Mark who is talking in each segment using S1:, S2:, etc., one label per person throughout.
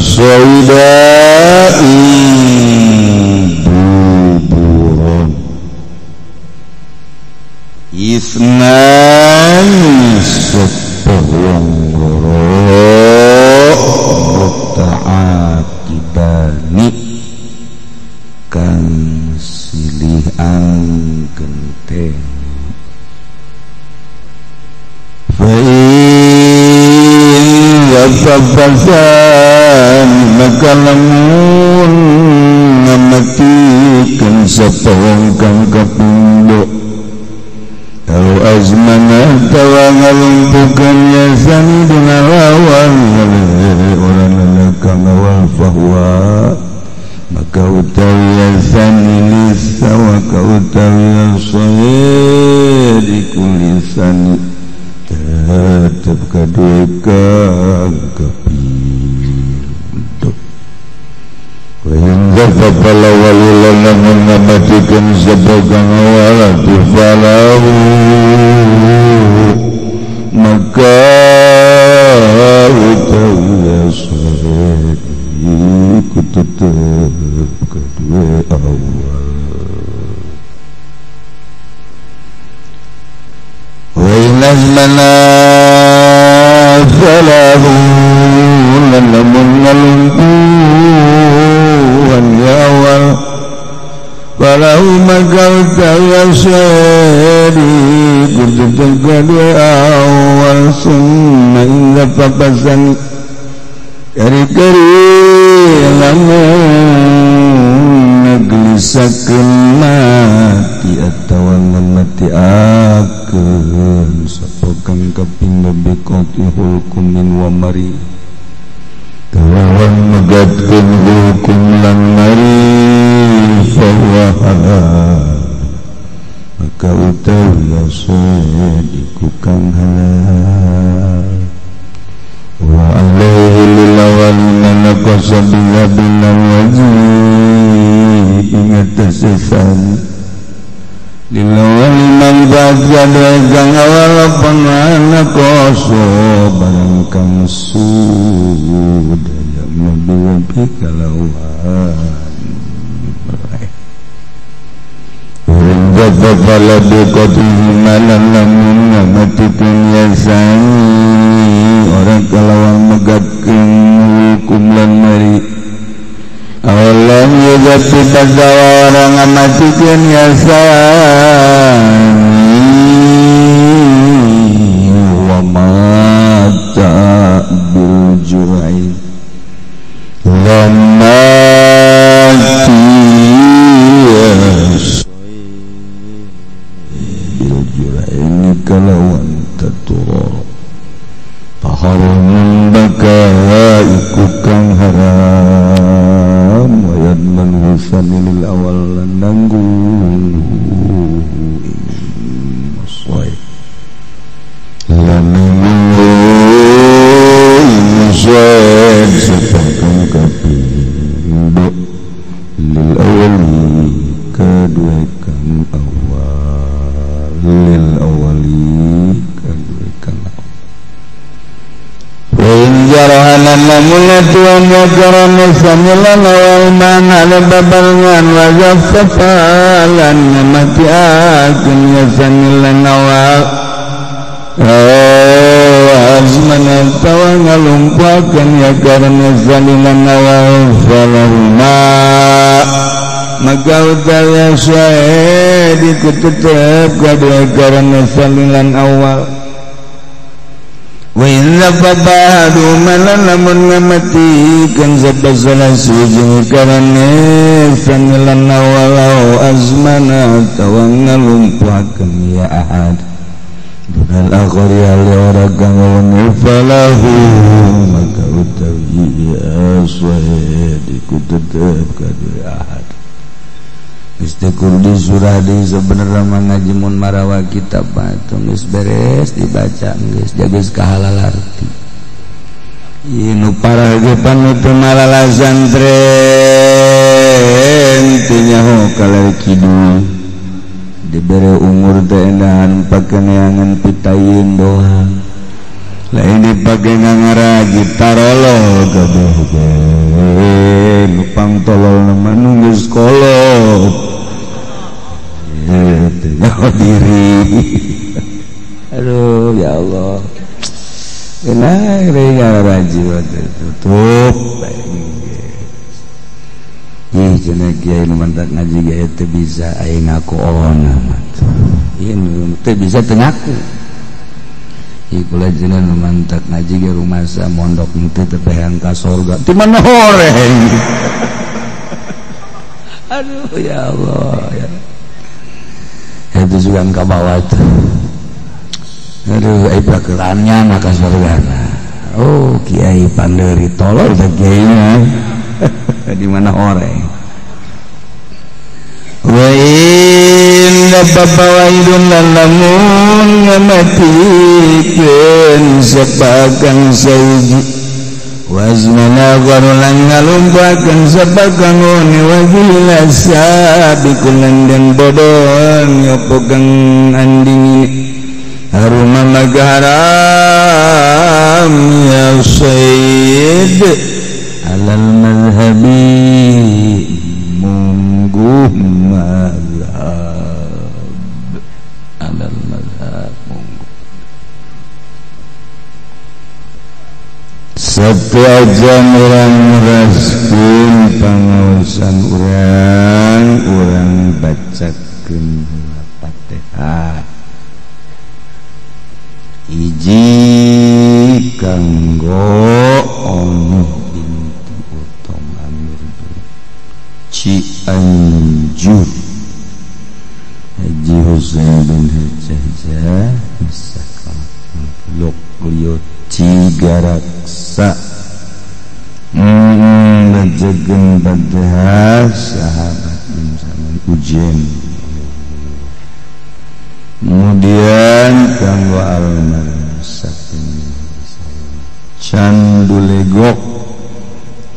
S1: saudai buburon isnan sepawang loro muta'akibani kang silih anggenteng fa'in wafafasan maka lamun ngamatikan sepawang kang kapindo kalau azmanah tawangalumpukan yasani dengan lawan orang lelakang awal bahwa maka utawi yasani lisa maka utawi yasani dikulisani tetap kedua kang kapindo Wahingga papala walilana mengamatikan sebagang awal tifalahu maka utawi asari ku tetap kedua awal Wainas mana falahu lalamun ngalumpuan awal falahu maka utawi asari ku tetap kedua awal summa inga papasan kari-kari lamun naglisakeun mati atawa mati akeun sapokan kapindo biqati hulkumin wa mari kalawan megatkeun hukum lan mari bahwa maka utawi asad iku kang halal wa alaihi lilawalina naqasa biha bilang wajib ingat sesan lilawaliman baca dagang awal panana koso barang kang sudaya mabiwabi kalawan Ringgap bala bukatihi malam lamun ngamatikan yasani orang kalawang megatkan hukum lan mari awalam yugati badawa orang ngamatikan yasani wa mata bil jurai lamati ini kalawan tatur taharumun baka iku kang haram wayad manhusanil awal nanggu maswai lamimu maswai sepakang kapindo lil awali kedua kang awal lil awali kedua kang awal wa in jarahanan lamunatuan wa karana samilan awal manala babarengan wa zafafalan mati akan yasanilan awal azmana tawa ngalumpakan ya karana samilan awal falahuma maka utawi syahid iku tetep kadua karena salilan awal wa inna fabahadu malan lamun ngamatikan sabasalah sujung karena salilan awal azmana tawa ngalumpakan ya ahad dunal akhari ali orang kang falahu maka utawi syahid iku tetep kadua ahad Istiqul di surah di sebenarnya ngaji mun marawa kitab batu geus beres dibaca geus jageus kahalal arti inu parah ge panutu malala santren teu nyaho kalari kidul dibere umur teh endahan pakeneangan pitayeun doang lain dipake ngaraji tarolo kabeh yang tolol nama nunggus kolot nyawa diri aduh ya Allah kenapa ya rajin tutup ih cenah kiai nu mantak ngaji ge teu bisa aing ngaku ona mah ieu teu bisa teu ngaku ieu kula cenah nu mantak ngaji ge rumasa mondok teu teu hayang ka surga ti mana horeng aduh ya Allah ya itu juga ka bawah tuh aduh ai pakelannya maka surga oh kiai pandeuri tolol teh kiainya di mana orang wa inna babawaidun lamun ngamatikeun sabagan saiji wazmana qarulan ngalumpakeun sabagan oni wa gilasa bikulan dan bodon nyopogang anding haruma magaram ya sayyid alal madhabi mungguh madhab alal madhab mungguh setiap orang meraskin pangausan orang bacakeun Fatihah iji kanggo ono Cianjur Haji Husain bin Hajjah Misalkan Lok Liot Cigaraksa Bajagan Badha sahabat bin zaman ujian kemudian kanggo almarhum Candulegok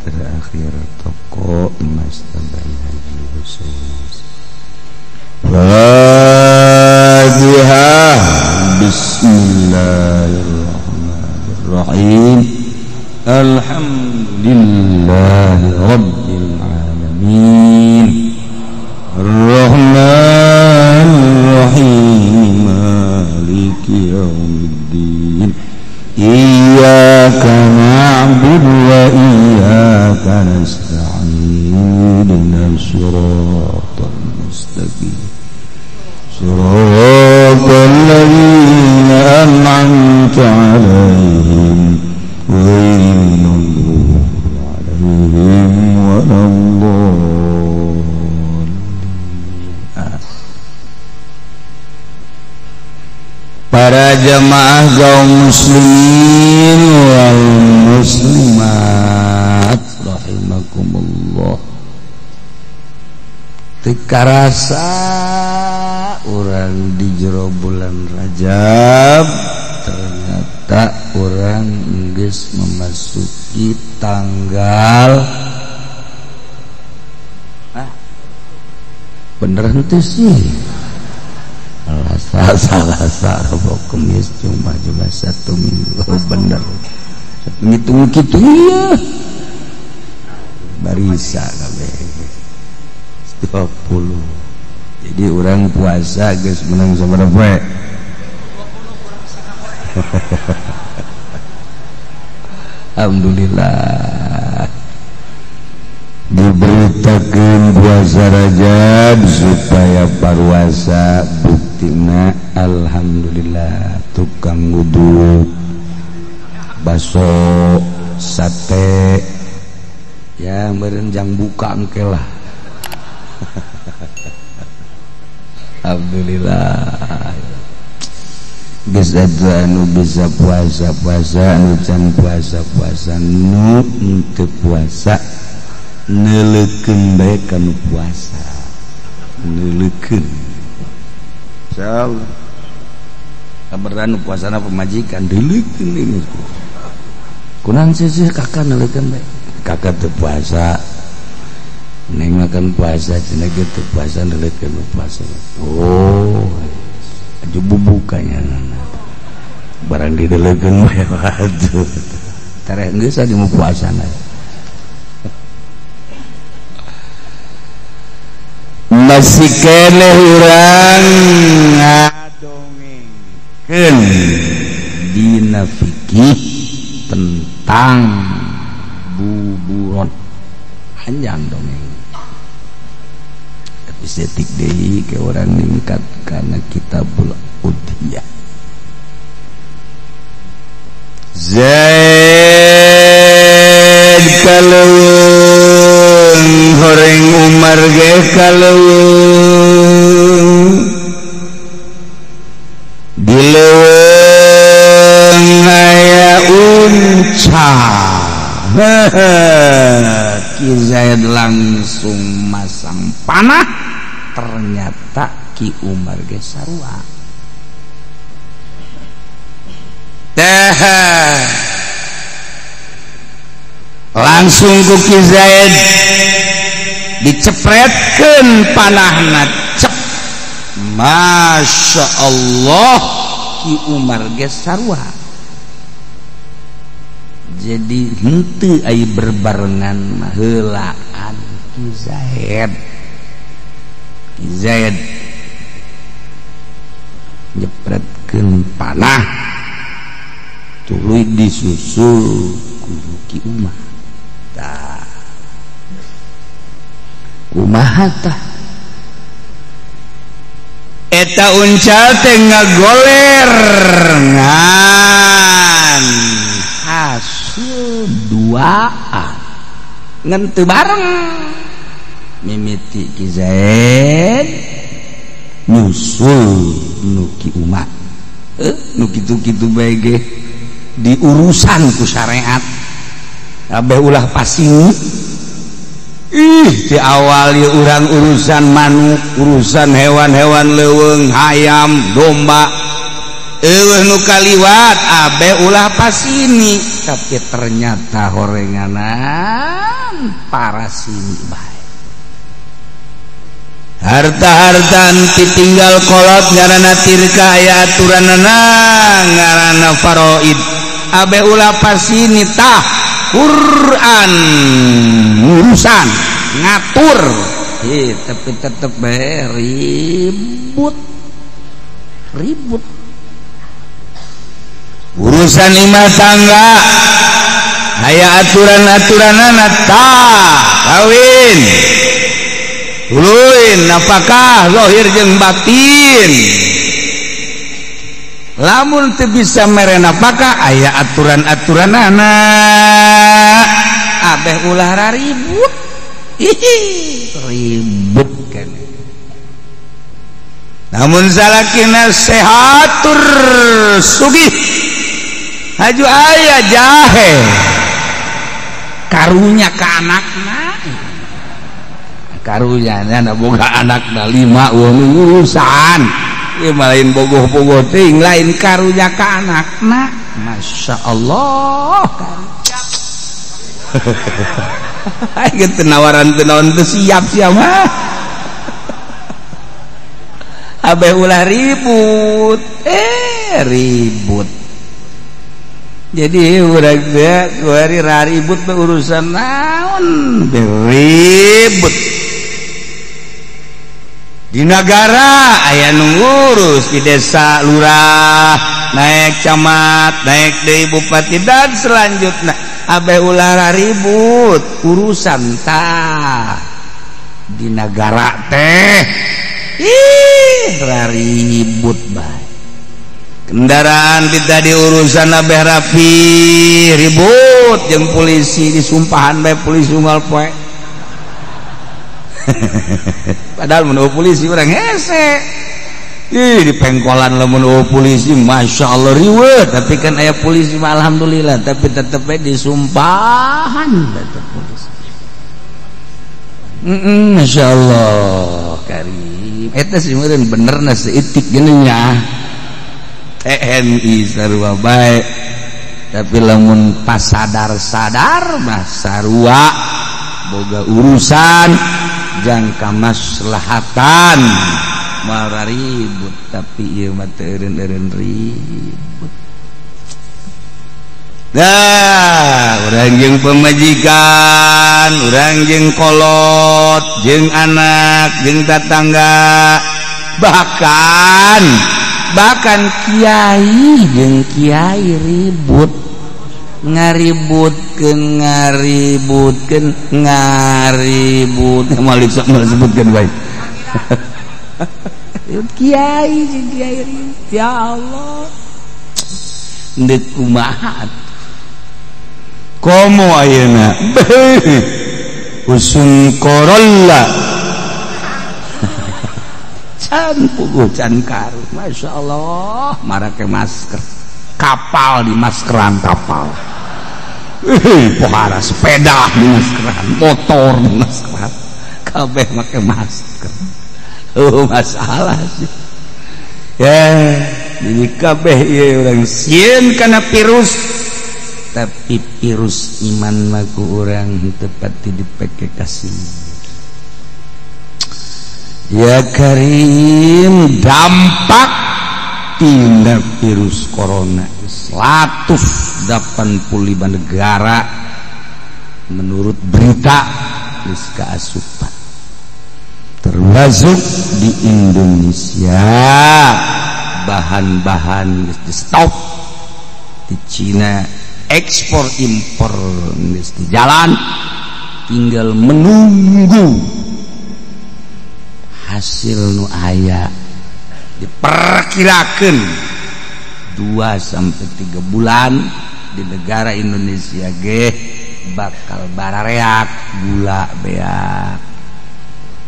S1: terakhir toko Mas Tabai Haji Husain Fatihah Bismillahirrahmanirrahim Alhamdulillahi Rabbil Alamin Ar-Rahmanir-Rahim Maliki Yawmiddin Iyyaka na'budu wa iyyaka nasta'in ihdinas siratal mustaqim siratal ladzina an'amta 'alaihim ghairil maghdubi 'alaihim waladdallin. Para jamaah kaum muslimin wal muslimat rahimakumullah, teka rasa orang di jero bulan Rajab ternyata orang geus memasuki tanggal bener henteu sih Selasa, Rabu, Kamis, Jumat, Sabtu, Minggu, bener. Ngitung gitu ya. Barisa kabeh. 20. Jadi orang puasa geus menang sabaraha poe? 20. Alhamdulillah. Diberitakeun puasa Rajab supaya parwasa buktina alhamdulillah tukang nguduk baso sate ya meureun jang buka engke lah. Alhamdulillah geus anu bisa puasa-puasa anu can puasa-puasa nu teu puasa neleukeun bae kana puasa neleukeun insyaallah kabaran puasana pemajikan deleukeun ini kunaon sih kakak neleukeun bae kakak teu puasa neng makan puasa cenah ge teu puasa neleukeun puasa oh aju bubukanya barang dideleukeun bae waduh tareh geus adi mau puasana masih keneh urang ngadongengkeun dina fikih tentang buburon panjang dongeng tapi setik deui ke orang ningkat karena kitabul udhiyah. Zaid kaleuweung horeng Umar ge kaleuweung dileuweung aya unca Ki Zaid langsung masang panah ternyata Ki Umar ge sarua langsung ku Ki Zaid dicepretkeun panahna cep Masya Allah Ki Umar ge sarua jadi henteu aya berbarengan heulaan Ki Zaid nyepretkeun panah tuluy disusul ku Ki Umar tah kumaha tah eta uncal teh ngagoler ngan hasil duaan ngan teu bareng mimiti Ki Zaid nyusul nu Ki Umar nu kitu-kitu bae ge diurusan ku syariat abeh ulah pasing di awal ya urang urusan manuk urusan hewan-hewan leuweung hayam domba eueuh nu kaliwat abeh ulah pasini tapi ternyata horenganan para sini bae harta-harta ditinggal kolot ngaranna tirka aya aturanana ngaranna faraid abe ulah pasini tah Quran urusan ngatur tapi tetep bae ribut urusan imah tangga aya aturan-aturanana tah kawin tuluy napakah zahir jeung batin lamun teu bisa mere napakah aya aturan-aturanana abeh ulah raribut ribut kan namun salakina sehatur sugih haju aya jahe karunya ka anakna karunya na boga anakna 5 urusan ieu lain bogoh-bogoh teuing lain karunya ka anakna Masya Allah aing teu nawaran teu naon teu siap mah abeh ulah ribut ribut jadi urang teh kuari raribut urusan naon beribut di negara aya nu ngurus di desa lurah naik camat naik deui bupati dan selanjutnya abeh ulah raribut urusan tah di negara teh raribut bae kendaraan tidak diurusan abeh rapi ribut jeung polisi disumpahan bae polisi unggal poe padahal mun polisi urang hese di pengkolan lamun polisi Masya Allah riweuh tapi kan aya polisi mah alhamdulillah tapi tetep bae disumpahan tetep polisi Masya Allah karim eta sih meureun benerna seutik geuna nya TNI sarua bae tapi lamun pas sadar mah sarua boga urusan jangka maslahatan malah ribut tapi ieu mah teu eureun-eureun ribut Dah, urang jeung pemajikan, urang jeung kolot, jeung anak, jeung tetangga, bahkan kiai jeung kiai ribut, ngaributkeun malik sok disebutkeun bae. Kiai jeung kiai ribut, ya Allah. Ndek kumaha komo ayeuna usung korolla can puguh can karu, masya Allah, marake masker kapal di maskeran kapal, pohara sepeda di maskeran, motor di maskeran, kabeh make masker. Masalah sih ya, jadi kabeh ieu urang sieun kana virus, tapi virus iman mah ku urang tepat dipake kasih. Ya Karim, dampak tindak virus corona 185 negara menurut berita geus kaasupan, termasuk di Indonesia. Bahan-bahan geus di stop di Cina, ekspor impor geus di jalan, tinggal menunggu hasil nu aya. Diperkirakan 2-3 bulan di negara Indonesia ge bakal barareak gula beak.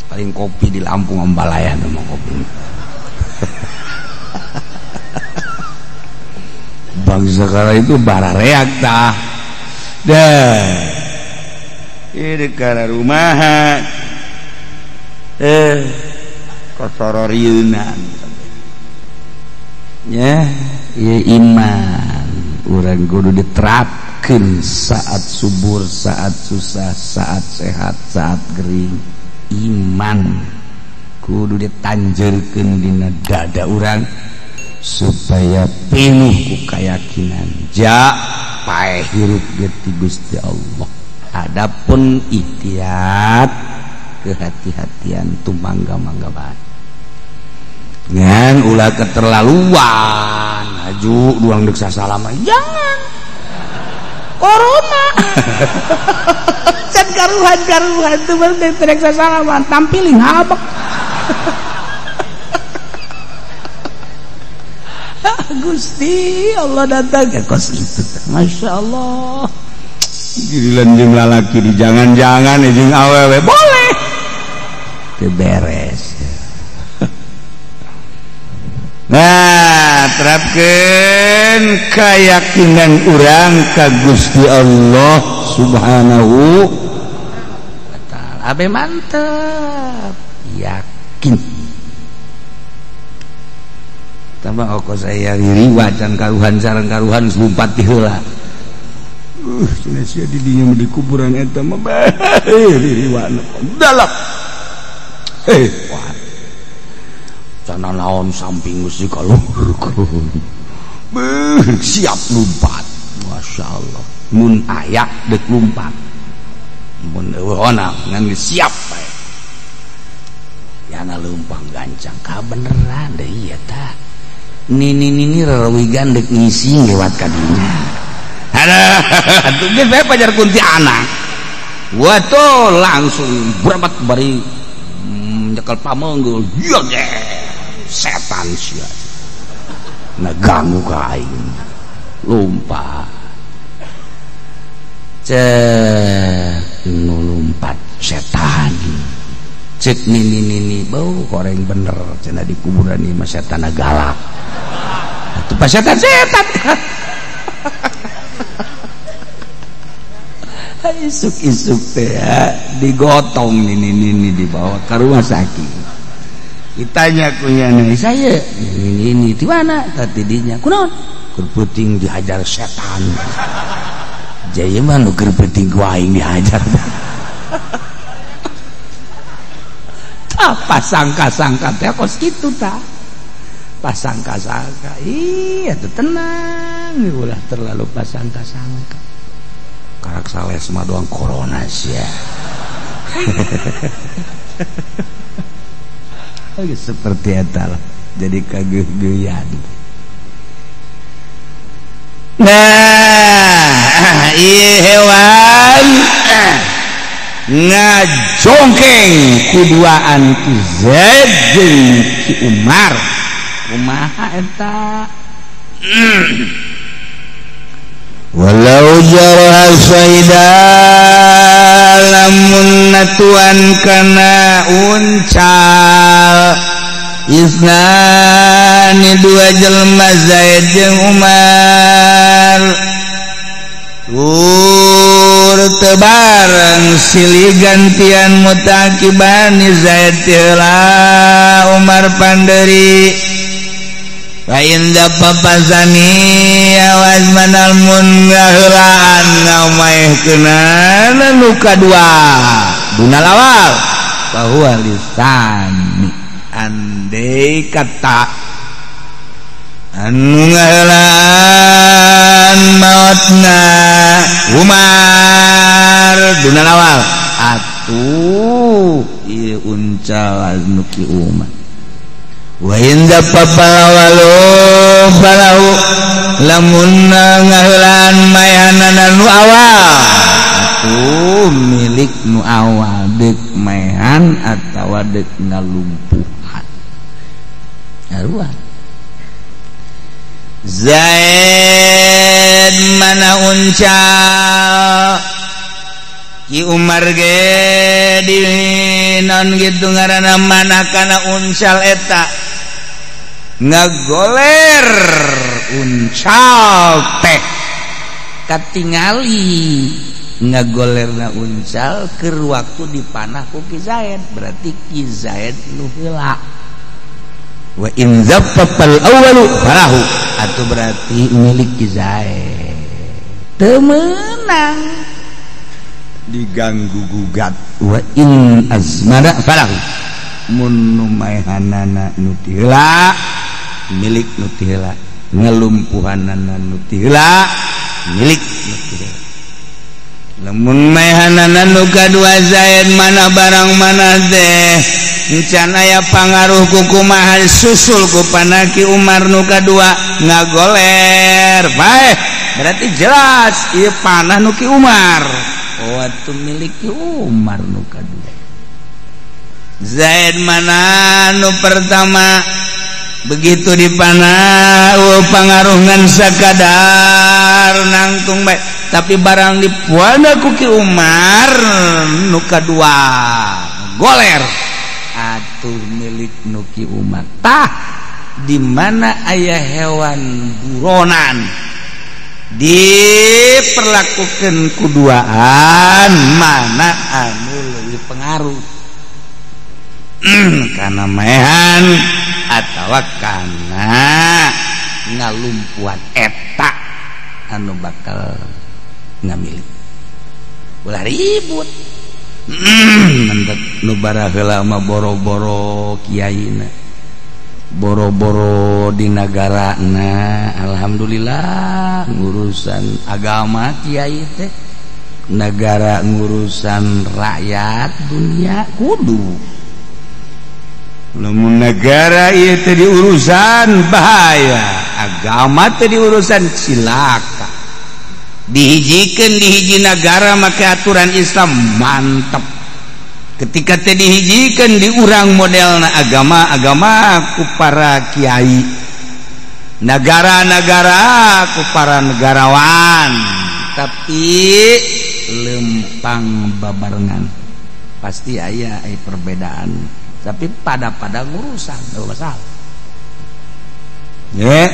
S1: Paling kopi di Lampung Ambalaya nama kopi. Bangsa kala itu barareak tah. Dah. Ini kana rumahan. Kosororieunan. Ya, ieu iman urang kudu diterapkeun saat subur, saat susah, saat sehat, saat gering. Iman kudu ditanjurkeun dina dada urang supaya penuh ku keyakinan ja pae hirup ge ti Gusti Allah. Adapun ihtiyat kehati-hatian tumangga-mangga bae. Ngan ulah keterlaluan, aju duang deuk sasalama. Jangan. Corona. Can karuhan teu bener terek sasalama tampilin habak. Gusti Allah datang ke kos itu, masya Allah. Giliran jeung lalaki di jangan-jangan jeung awewe boleh, teu beres. Nah, terapkeun keyakinan urang ka Gusti Allah Subhanahu wa taala. Abe mantep, yakin. Tambah oko saya riwa can karuhan sareng karuhan lumpat ti heula. Cenah sia di dinya di kuburan eta mah bae riwana dalam. Wah. Cana naon samping geus dikaluhurkeun. Siap lumpat. Masyaallah. Mun aya deuk lumpat. Mun eueuna ngan siap bae. Yana leumpang gancang ka beneran deui ieu tah. Nini rarawigan dek ngisi lewat kadinya. Aduh, geus bae pajar kunti anak. Waduh, langsung berabat bari nyekel pameunggul. Iya ge. Setan sia. Ngaganggu ka aing. Lompat. Cek nu lompat setan. Cek nini bau goreng bener cenah di kuburan ieu mah setan galak. Atuh pas setan. Isuk-isuk teh ya, digotong nini dibawa ke rumah sakit. Ditanya kunyana, saya ini di mana? Tadi dinya, kunaon? Kerpeting dihajar setan. Jaya mah nu kerpeting ku aing dihajar. Apa sangka-sangka teh kos kitu tah. pasangka-sangka. Iya tuh tenang, ulah terlalu pasangka-sangka. Karak sales mah doang corona sih ya. Seperti eta lah. Jadi kageuh-geuyan. Nah, ieu hewan ngajongkeng kuduaan Ki Zaid jeung Ki Umar. Kumaha eta? Walau jarha saida lamun natuan kana uncal isnani dua jelema Zaid jeung Umar tebareng silih gantian mutakibani Zaid tila Umar panderi wa inda papazani awas manal mun ngaheulaan ngamaehkeunana nu kadua duna lawal bahwa lisani andai kata anu ngaheulaan mautna Umar duna lawal atuh ieu uncal anu Ki Umar wa inda papalawalu falahu lamun ngaheulaan maehanana nu awal atuh milik nu awal deuk maehan atawa deuk ngalumpuhan arwah Zaid mana uncal Ki Umar ge di non gitu ngaranna mana kana uncal eta ngagoler uncal teh katingali ngagolerna uncal keur waktu dipanah ku Ki Zaid berarti Ki Zaid nu heula wa in zaffal awwalu falahu atuh berarti milik Ki Zaid teu meunang diganggu gugat wa in azmara falahu mun nu maehanana nu ti heula milik nu ti heula ngalumpuhanana nu ti heula milik nu ti heula lamun maehanana nu kadua Zaid mana barang mana teh encan aya pangaruh ku kumaha susul ku panah Ki Umar nu kadua ngagoler bae berarti jelas ieu panah nu Ki Umar waktu milik Ki Umar nu kadua Zaid mana nu pertama begitu dipanah pangaruh ngan sakadar nangtung bae tapi barang dipuana ku Ki Umar nu kadua goler atuh milik nu Ki Umar tah di mana aya hewan buronan diperlakukan kuduaan mana anu leuwih pengaruh kana maehan atawa kana ngalumpuhan eta anu bakal ngamilik ulah ribut mendet nu baraheula mah boro-boro kiaina boro-boro di nagarana alhamdulillah ngurusan agama kiai teh negara ngurusan rakyat dunia kudu lamun negara ieu teh diurusan bahaya agama teh diurusan cilaka dihijikeun di hiji negara make aturan Islam mantep ketika teh dihijikeun di urang modelna agama ku para kiai negara-negara ku para negarawan tapi lempang babarengan pasti aya perbedaan tapi pada ngurusan enggak masalah ya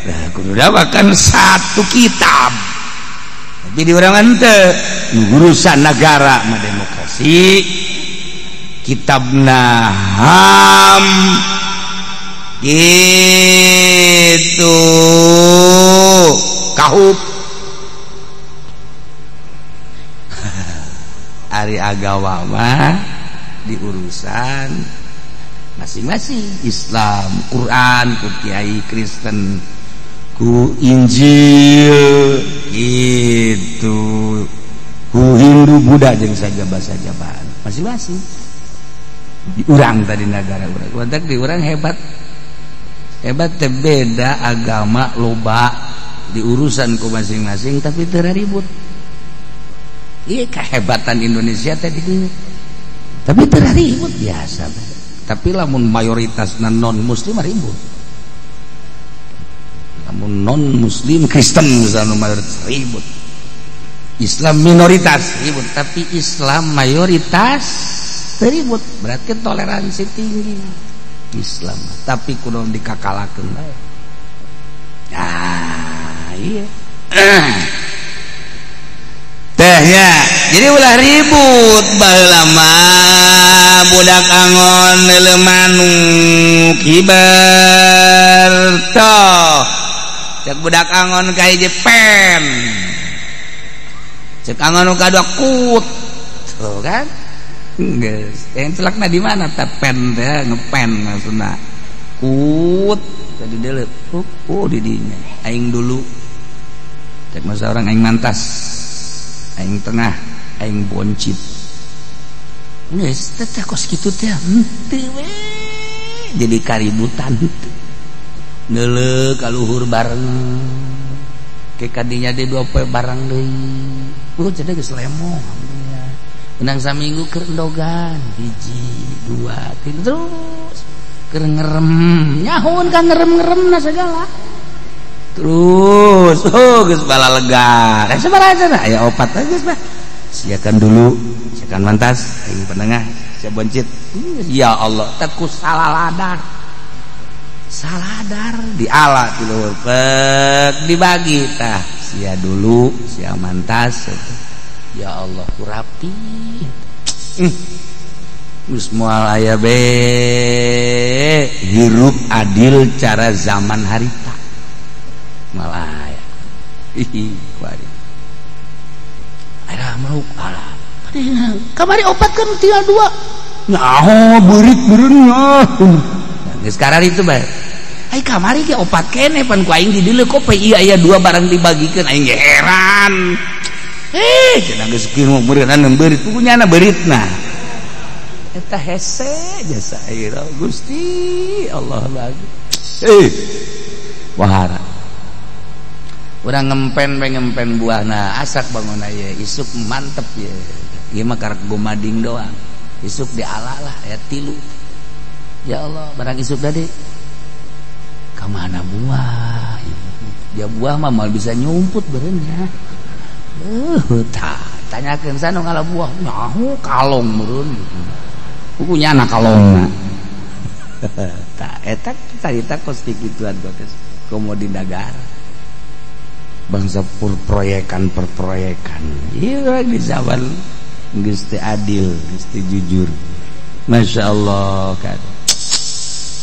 S1: nah kudu dawakan satu kitab tapi di orang ente urusan negara mah demokrasi kitabna HAM gitu kahup ari agawa mah di urusan masing-masing. Islam Quran, ku kiai Kristen ku Injil gitu, ku Hindu Buddha jeung sajabah-sajabahan masing-masing. Di urang tadi negara urang, wantak di urang hebat teh beda agama loba di urusan ku masing-masing tapi teu ribut. Ieu kehebatan Indonesia teh di dieu. Tapi teu ribut biasa. Tapi lamun mayoritasna non muslim ribut. Lamun non muslim Kristen misalnya mayoritas ribut. Islam minoritas ribut, tapi Islam mayoritas ribut. Berarti toleransi tinggi Islam, tapi kudu dikakalakeun bae. Ah, iya. Tehnya jadi ulah ribut baheula mah budak angon neuleuh manuk kibar toh cek budak angon ka hiji pen cek angon ka dua kut tuh kan geus yang celakna di mana teh pen teh ngepen maksudna kut tadi deuleu di dinya aing dulu cek masa orang aing mantas aing tengah aing boncit geus teh kos kitu teh henteu we jadi kaributan neuleuh ka luhur bareng ke kadinya di 2 poe barang deui cenah geus lemong alhamdulillah menang saminggu keur endogan 1 2 3 terus keur ngerem nyahun ka ngerem-ngeremna segala terus geus bala lega sabaraha cenah aya opat geus mah siakan dulu siakan mantas aing penengah sia boncit ya Allah teh ku saladar diala di luhur pek dibagi tah sia dulu sia mantas ya Allah ku rapi geus moal aya be hirup adil cara zaman harita malah ya kuari ada mau alah kamari opat kan tinggal 2 nyaho beurit beureunya geus karari itu bae ai kamari ge opat keneh pan ku aing di dieu kok ieu aya 2 barang dibagikeun aing ge heran cenah geus kieu beureunan beurit pugunyana beuritna eta hese jasa ayeuna Gusti Allah bagus wahara urang ngempen buahna asak bangun aya isuk mantep ya ieu mah karek gomading doang isuk diala lah aya 3 ya Allah barang isuk tadi ka mana buah ya buah mah mal bisa nyumput beureunya tanyakeun sana ngala buah nyaho kalong meureun pugunya anak kalongna tah eta carita kos kituan gotes komodi negara bangsa perproyekan iya di zaman geus teu adil geus teu jujur Masya Allah kan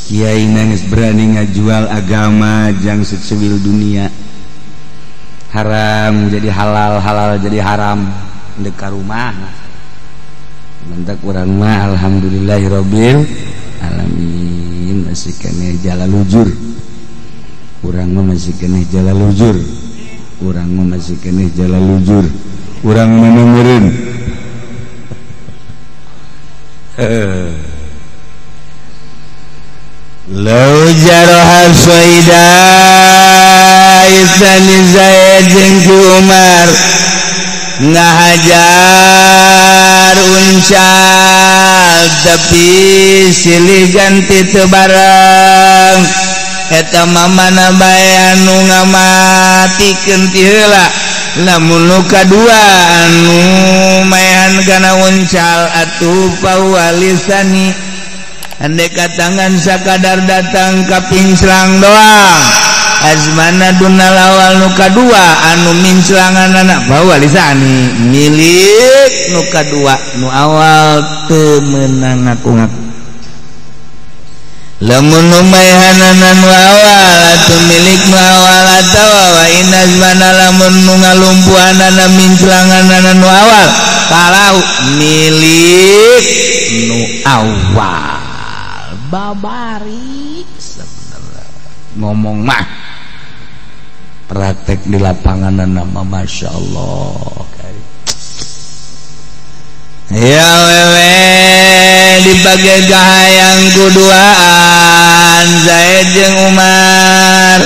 S1: kiai nangis berani ngajual agama jang secewil dunia haram jadi halal jadi haram dek ka rumah mentak urang mah alhamdulillahirabbil alamin masih keneh jalalujur urang mah masih keneh jalalujur urang mah masih keneh jalalujur urang mana meureun lau jaroha soida isani Zaid jeung Umar ngahajar uncal tapi silih ganti teu bareng eta mamana bae anu ngamatikeun ti heula lamun nu kadua anu maehan kana uncal atuh pawalisani andai katangan sakadar datang ka pinclang doang azmana dunal awal nu kadua anu minclanganana pawalisani milik nu kadua nu awal teu meunang ngaku-ngaku lamun nu maehanana nu awal atuh milik nu awal atawa wa inazmana lamun nu ngalumpuhanana minclanganana nu awal kalau milik nu awal babari sebenarnya ngomong mah praktek di lapangan nama Masya Allah. Ya wewe di bagai gahayang kuduaan Zaid jeung Umar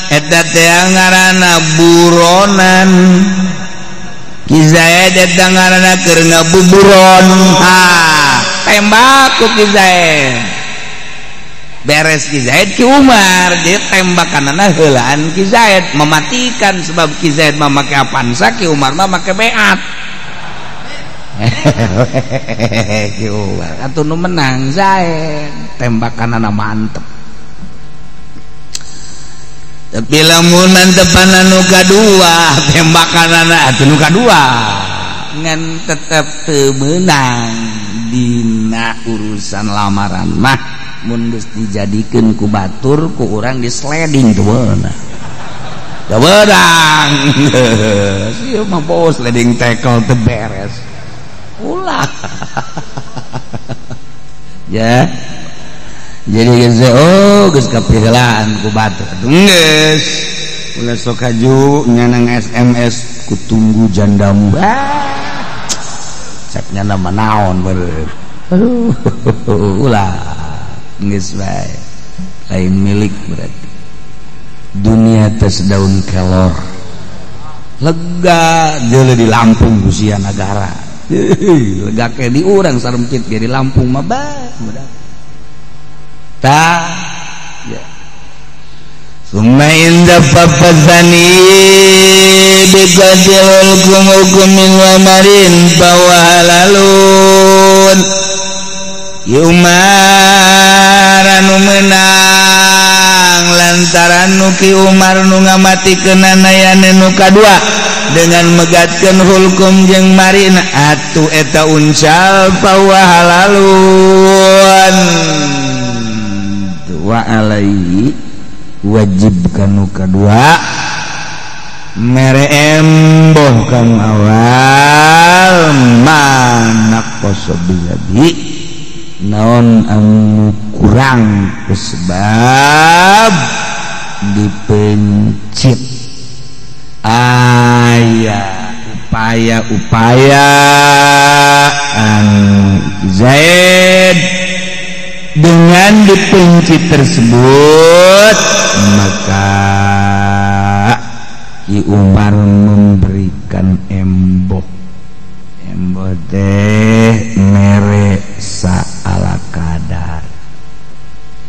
S1: eta teh ngaranna buronan. Ki Zaid eta ngaranna keur ngabuburon. Tembak ku Ki Zaid. Beres Ki Zaid Ki Umar dia tembakanana heulaan Ki Zaid mematikan sebab Ki Zaid mah make Avanza Ki Umar mah make Beat. Ki Umar atuh nu menang Zaid tembakanana mantep. Tapi lamun mantepan nu kadua tembakanana atuh nu kadua ngan tetep teu meunang dina urusan lamaran mah mun geus dijadikeun ku batur ku urang di sliding teu beunang. Da beurang. Sieu mah bos sliding tackle teu beres. Ulah. Ya. Jadi geus kapiheulaan ku batur. Geus. Ulah sok haju nyanang SMS ku tunggu jandamu. Cepnya nama naon bener. Aduh. Ulah. Geus bae. Lain milik berarti. Dunia tes daun kelor. Lega jeule di Lampung ku sia nagara. Lega ke di urang sarempit ge di Lampung mah bae. Ta ya. Summa inda fafazani biqadil hukumin wa marin bawa halalun. Umar anu menang lantaran nu Ki Umar nu ngamatikeun anayana nu kadua dengan megatkeun hukum jeung marina atuh eta uncal bawa halalun. Wa alaihi wajib kanu kadua mere emboh kanu awal mana qosobilabi naon anu kurang sebab dipencit aya upaya-upaya Zaid dengan dipencit tersebut maka Ki Umar memberikan emboh teh mere saala kadar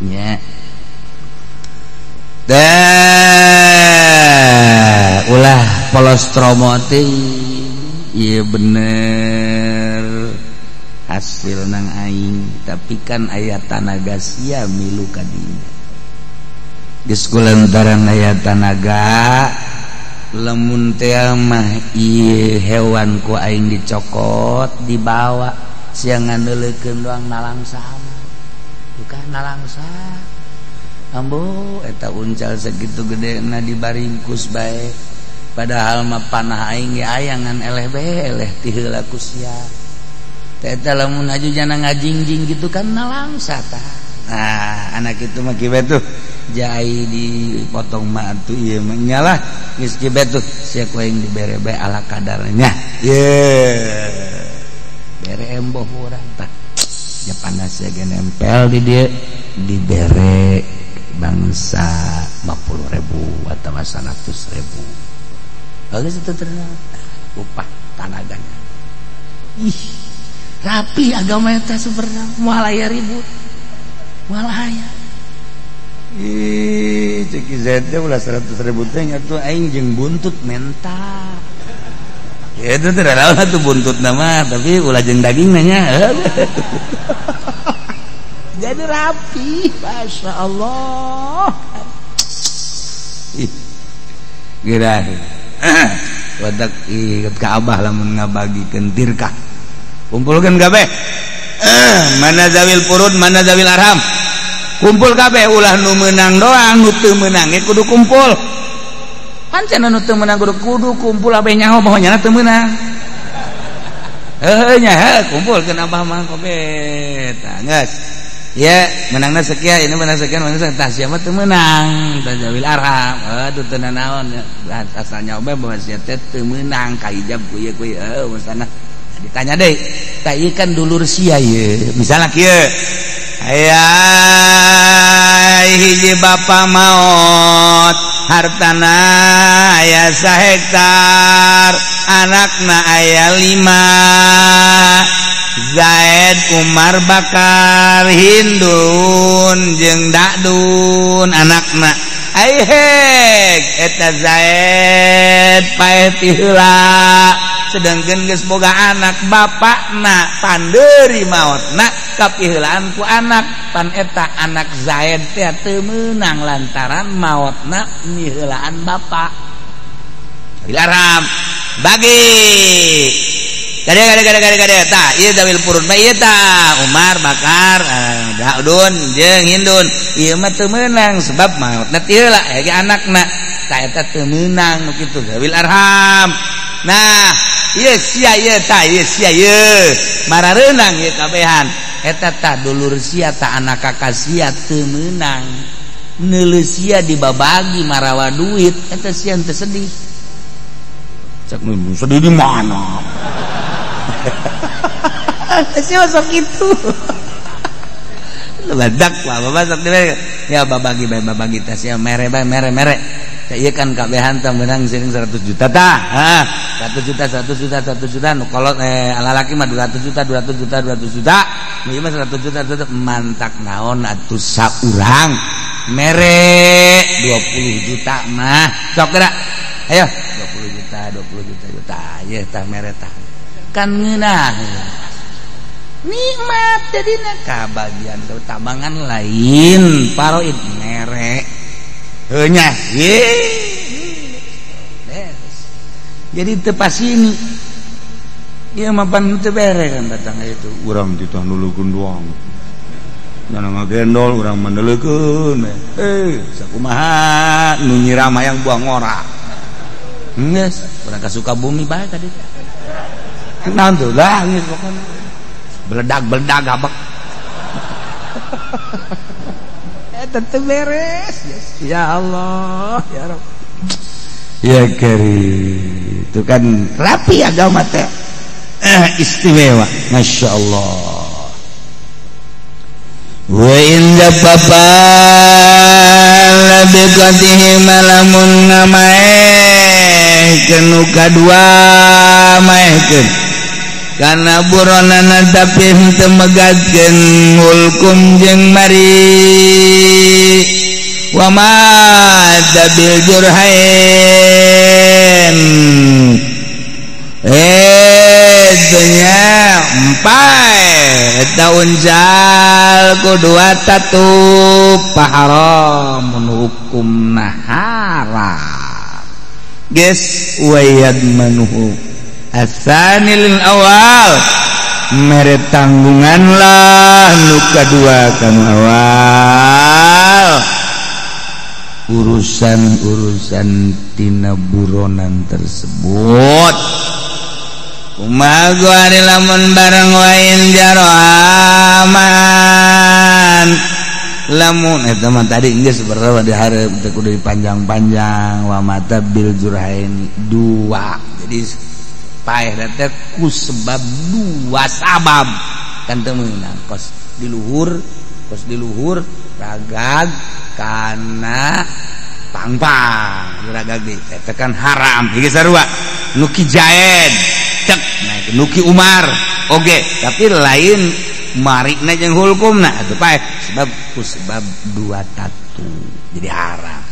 S1: nya ulah polostromo teh ieu bener hasil nang aing tapi kan aya tanaga sia milu ka dinya geus kulantaran aya tanaga lamun teh mah ieu hewan ku aing dicokot dibawa sia ngandeuleukeun doang nalangsa bukan nalangsa ambo eta uncal sakitu gedena dibaringkus bae padahal mah panah aing ge aya ngan eleh bae eleh ti heula ku sia eta lamun haju jana ngajingjing gitu kan nalangsa tah. Nah anak itu mah kieu tuh jai dipotong mah atuh ieu mah nyalah geus kieu tuh sia ku aing dibere bae ala kadarnya ye bere emboh urang tah japanas ge nempel di dieu dibere bangsa 50.000 atau 100.000 bagus itu ternyata upah tanaganya ih rapi agama eta sebenarnya moal aya ribut moal aya ih cek Zaid teh ulah 100.000 teh atuh aing jeung buntut mental ya itu teh naon atuh buntut nama tapi ulah jeung dagingna nya jadi rapi Masya Allah ih gira wadak ikat ka abah lamun ngabagikeun tirkah kumpulkan kabeh mana zawil purud mana zawil arham kumpul kabeh ulah nu meunang doang nu teu meunang ge kudu kumpul pancen nu teu meunang kudu kumpul abeh nyaho pokoknya teu meunang nya kumpulkeun abah mah kabeh tah geus ya menangna sekian ini menang sekian tah sia mah teu meunang tah zawil arham aduh teu naon asalnya obe bahwa sia teh teu meunang ka hijab ku ieu maksudna ditanya deui tah ieu kan dulur sia ye misalna kieu aya hiji bapa maot hartana aya 1 hektar anakna aya 5 Zaid Umar Bakar Hindun jeung Dakdun anakna aihek eta Zaid paeh ti heula sedengkeun geus boga anak bapakna pandeuri maotna kapiheulaan ku anak pan eta anak Zaid teh teu meunang lantaran maotna nyiheulaan bapak dilarang bagi gade tah ieu zawil purun mah ieu tah Umar Bakar Dakdun jeung Hindun ieu mah teu meunang sebab maotna ti heula ge anakna tah eta teu meunang nu kitu zawil arham nah ieu sia ieu tah ieu sia ieu marareunang ieu kabehan eta tah dulur sia tah anak kakak sia teu meunang neuleuh sia dibabagi marawa duit eta sia teu sedih cak sedih di mana sia sok kitu ledak lah bapak sok ya babagi tah sia mere teh ieu kan kabehan tah meunang seuring 100 juta tah 100 juta nu kolot lalaki mah 200 juta nu ieu mah 100 juta mantak naon atuh saurang mere 20 juta mah sok geura ayo 20 juta ieu tah mere tah kan ngeunah nikmat jadina kabagian tabangan lain paroid mere heunya ye jadi teu pasini ieu mah pan teu bere kan datang itu urang ditah nuleukeun doang nyana ngagendol urang mandeleukeun sakumaha nu nyiram hayang buang ngora geus urang ka Sukabumi bae tadi naon tuh lah geus pokona beledak habak eta teu beres ya Allah ya Rabb ya Karim itu kan rapi agama teh istimewa Masya Allah wa inda papa labi qatihi malamun ngamaekeun nu kadua maehkeun kana buronana tapi henteu megatkeun hulkum jeung mari wa ma dabil jurhain dunya empai tahun jal kedua tatu paharam hukum haram geus wayad manuhu asanil awal mere tanggungan lah nu kadua kanu awal urusan tina buronan tersebut kumaha ari lamun bareng wain jaro aman lamun eta mah tadi geus berapa di hareup teh kudu dipanjang-panjang wa mata bil jurhaini 2 jadi paeh teh ku sebab 2 sabab kan teu meunang kos diluhur ragag kana pangpang ragag di eta kan haram hiji sarua nu ki Zaid cek naik nu ki Umar oge tapi lain marina jeung hulkumna atuh paeh sebab ku sebab 2 tatu jadi haram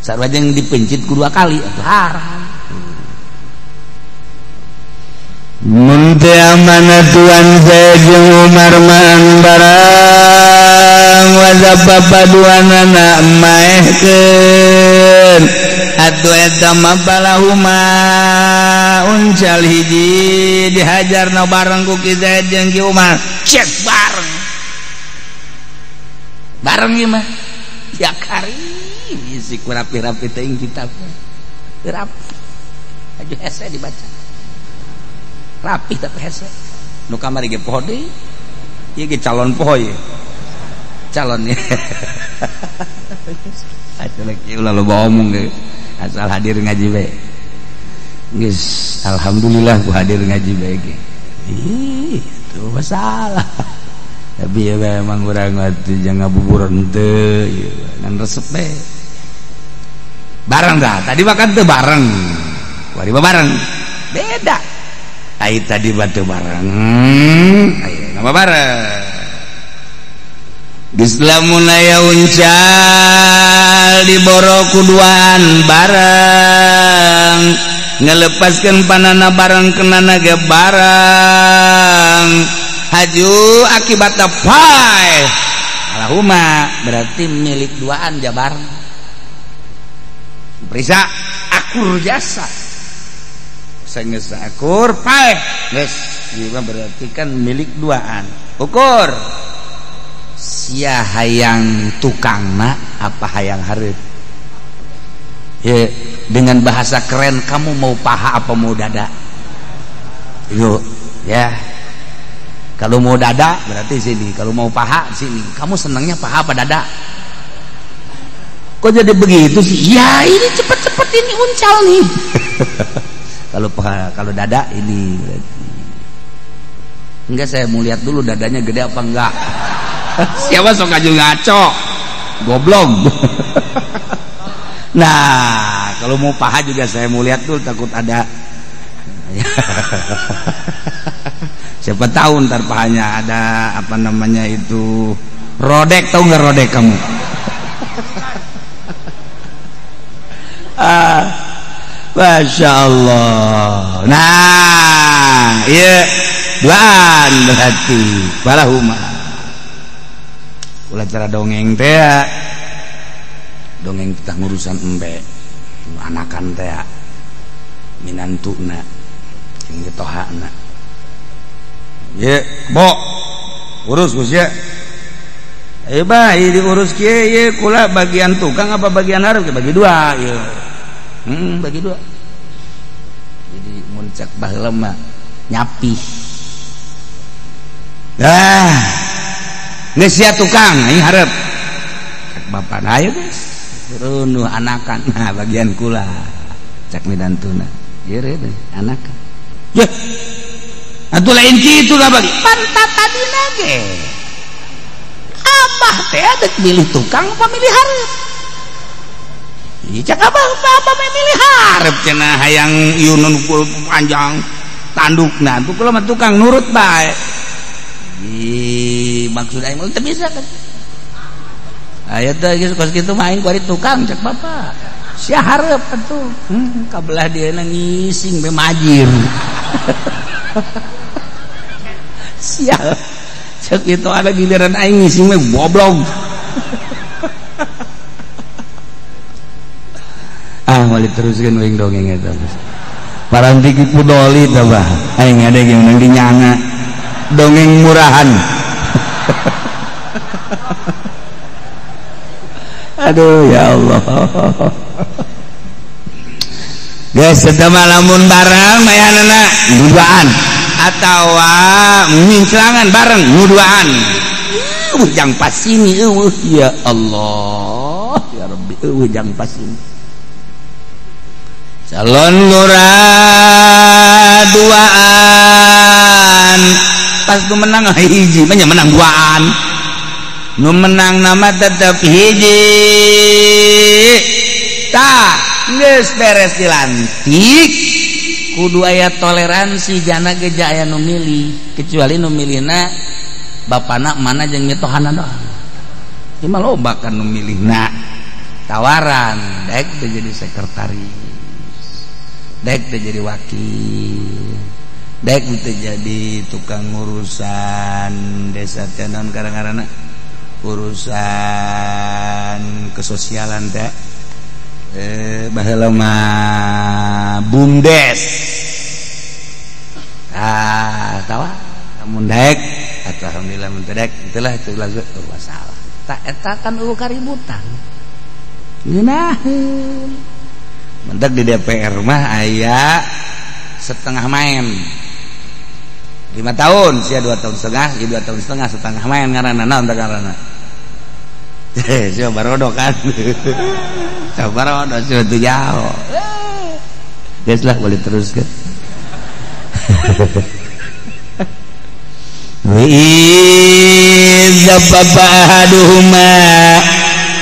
S1: sarua jeung dipencit ku 2 kali atuh haram munte amanah Tuhan saya jeung Umar man barang wajib papaduanana maehkeun atuh eta mah balahuma uncal hiji dihajarna bareng ku Ki Zaid jeung Ki Umar cek bareng ieu mah ya Karim isi ku rapi-rapi teuing kitabna rapi aju hese dibaca rapi tapi hese nu kamari ge poho deui ieu ge calon poho ye calonnya. Ulah lo ngomong ge asal hadir ngaji bae. Geus alhamdulillah ku hadir ngaji bae ge. Itu masalah. Tapi ya memang urang atuh jangan ngabuburan teu ngan resep bae. Bareng dah, tadi makan teu bareng. Wari bareng. Beda. Ai tadi batu bareng. Ai ngapa bareng? Geus lamun aya uncal diboro kuduaan bareng, ngelepaskeun panana bareng kenana ge bareng. Haju akibatna pae. Allahumma berarti milik duaan jabar. Perisa akur jasa. Saenggeus akur pae. Geus, ieu berarti kan milik duaan. Ukur. Sia hayang tukangna apa hayang hareup? Ya, dengan bahasa keren kamu mau paha apa mau dada? Yuk, ya. Kalau mau dada berarti sini, kalau mau paha sini. Kamu senangnya paha apa dada? Kok jadi begitu sih? Ya ini cepet-cepet ini uncal nih. Kalau paha, kalau dada ini berarti. Enggak, saya mau lihat dulu dadanya gede apa enggak. Siapa sok ngaju ngaco, goblok. Nah, kalau mau paha juga saya mau lihat dulu, takut ada. Siapa tahu ntar pahanya ada apa namanya itu rodek, tahu nggak rodek kamu? Masya Allah. Nah, iya duaan berarti balahuma. Ulah cara dongeng teh, dongeng tentang urusan embe, anakan teh, minantuna, yang getohana. Ye, bo, urus Gus ya. Baik diurus kieu ye, kula bagian tukang apa bagian hareup? Bagi dua, ye. Bagi dua. Jadi mun cek baheula mah nyapi. Geus sia tukang aing hareup. Cek bapak ayo geus. Runuh anakan. Nah, bagian kula. Cek minantuna. Ieu teh anakan. Yeuh. Atuh lain kitu lah bagi. Pantat tadina ge. Abah teh adek milih tukang apa milih hareup? Ieu cek abah apa milih hareup cenah hayang ieu nu panjang tandukna. Kula mah tukang nurut bae. Maksud aing mah teu bisa kan. Aya teh geus kos kitu mah aing kuari tukang cek bapak. Sia hareup atuh. Kabelah dieuna ngising be majir. Sia cek itu ada giliran aing ngising mah goblok. Wali teruskeun wing dongeng eta. Paranti ki pudoli tah bah. Aing ada yang nang dinyanga. Dongeng murahan. Aduh ya Allah. Guys, sedema lamun bareng mayanana duaan atawa minclangan bareng nuduaan. Ujang pasini eueuh ya Allah. Ya Rabbi ujang pasini. Calon lurah duaan. Pas nu menang hiji mah menang duaan. Nu menang nama tetep hiji. Tah, geus beres dilantik kudu aya toleransi jana geja aya nu milih, kecuali nu milihna bapana mana jeung mitohana doang. Ieu mah loba kan nu milihna tawaran, daek teh jadi sekretaris, daek teh jadi wakil, daek teh jadi tukang urusan desa teh naon kadang-kadang urusan kesosialan teh baheula mah bumdes. Tawa lamun daek alhamdulillah mun daek itulah itu lagu masalah. Tak eta kan eueuh kaributan. Ngeunaheun. Mendak di DPR mah aya setengah main. 5 tahun, sia 2 tahun setengah, ieu 2 tahun setengah main ngaranna naon teh ngaranna? Coba rodok kan. Coba rodok suatu jauh. Guys lah boleh teruskan. Iza babahaduhuma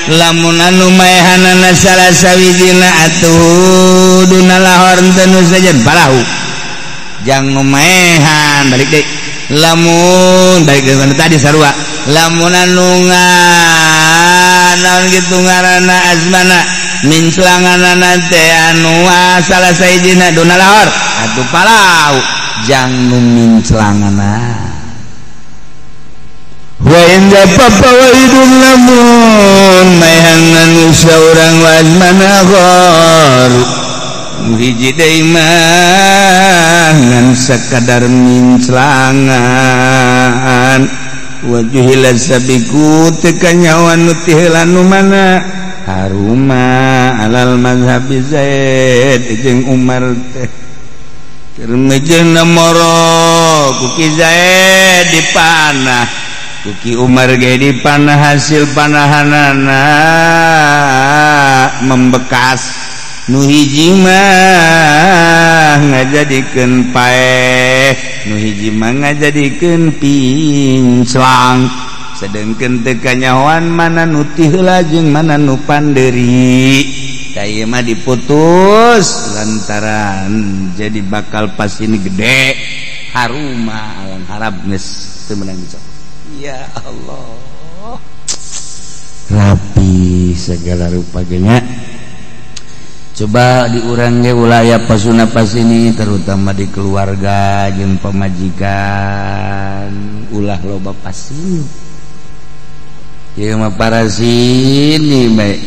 S1: lamun anu maehanana salah sawijina atuh dunalahor tenu sajen palahu jang maehan balik deui lamun balik deui tadi sarua lamun anu naon kitu ngaranna azmana min celanganana teh anu salah sawijina dunalahor atuh palahu jang nu min celangana wa inda papa wa idun lamun maehangan seorang wazmana ghor hiji deui mah ngan sakadar minclangan wa juhila sabiku teu kanyawan nu teh lanu mana haruma alal mazhab Zaid jeung Umar teh keur mejeun moro ku Ki Zaid dipanah Kuki Umar ge dipanah hasil panahanana membekas nu hiji mah ngajadikeun paeh nu hiji mah ngajadikeun pinclang sedengkeun teu kanyahoan mana nu ti heula jeung mana nu pandeuri ka ieu mah diputus lantaran jadi bakal pas ini gede haruma alang harap geus teu meunang dicok. Ya Allah rapi segala rupa genya coba diurang ge ulah pasuna pas ini terutama di keluarga jeung pamajikan ulah loba pasin ieu mah parasini bae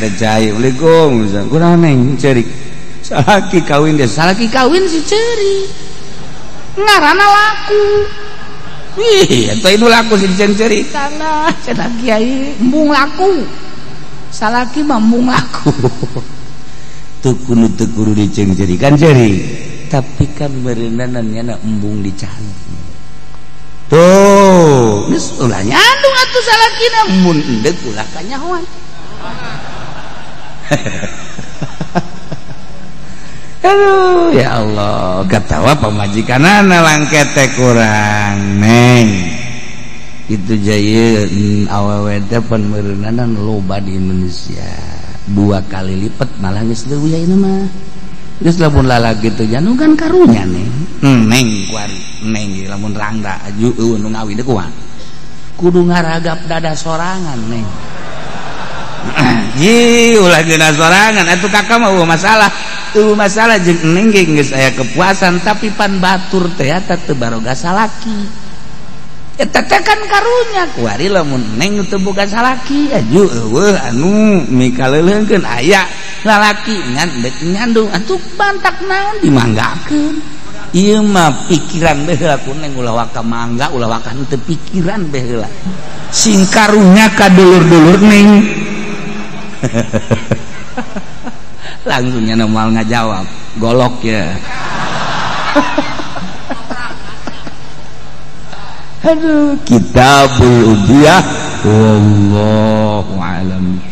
S1: teh cai Assalamualaikum kunaon neng ceurik salaki kawin deh salaki kawin si ceurik ngaranna laku. Wih, itu itu laku sih cerita lah, cenah kiai embung laku, salaki mah embung laku. Tuh kudu diceng-cerikan ceri, tapi kan berendanan nyana embung dican. Tuh, geus ulah nyandung atuh salakina mun endeg ulah kanyahoan. Aduh ya Allah katawa pamajikanana langket teh kurang neng itu jaya awewe teh panmeureunana loba di Indonesia 2 kali lipat malah geus leuwih ayeuna mah geus lamun lalaki teh janungan karunya neng neng kuari neng lamun rangda aju nu ngawin teh kumaha kudu ngaragap dada sorangan neng. Ih ulah geuna sorangan atuh kakak mah masalah jeung neng ge geus aya kepuasan tapi pan batur teh eta teu baroga salaki eta teh kan karunya kuari lamun neng teu boga salaki aju eueuh anu mikaleuleungkeun aya lalaki ngan deuk nyandung atuh bantak naon dimanggakeun ieu mah pikiran baheula ku neng ulah waka mangga ulah waka teu pikiran baheula sing karunya ka dulur-dulur neng langsungnya normal ngajawab golok ya. Aduh kitabul ubiyah wallahu alam.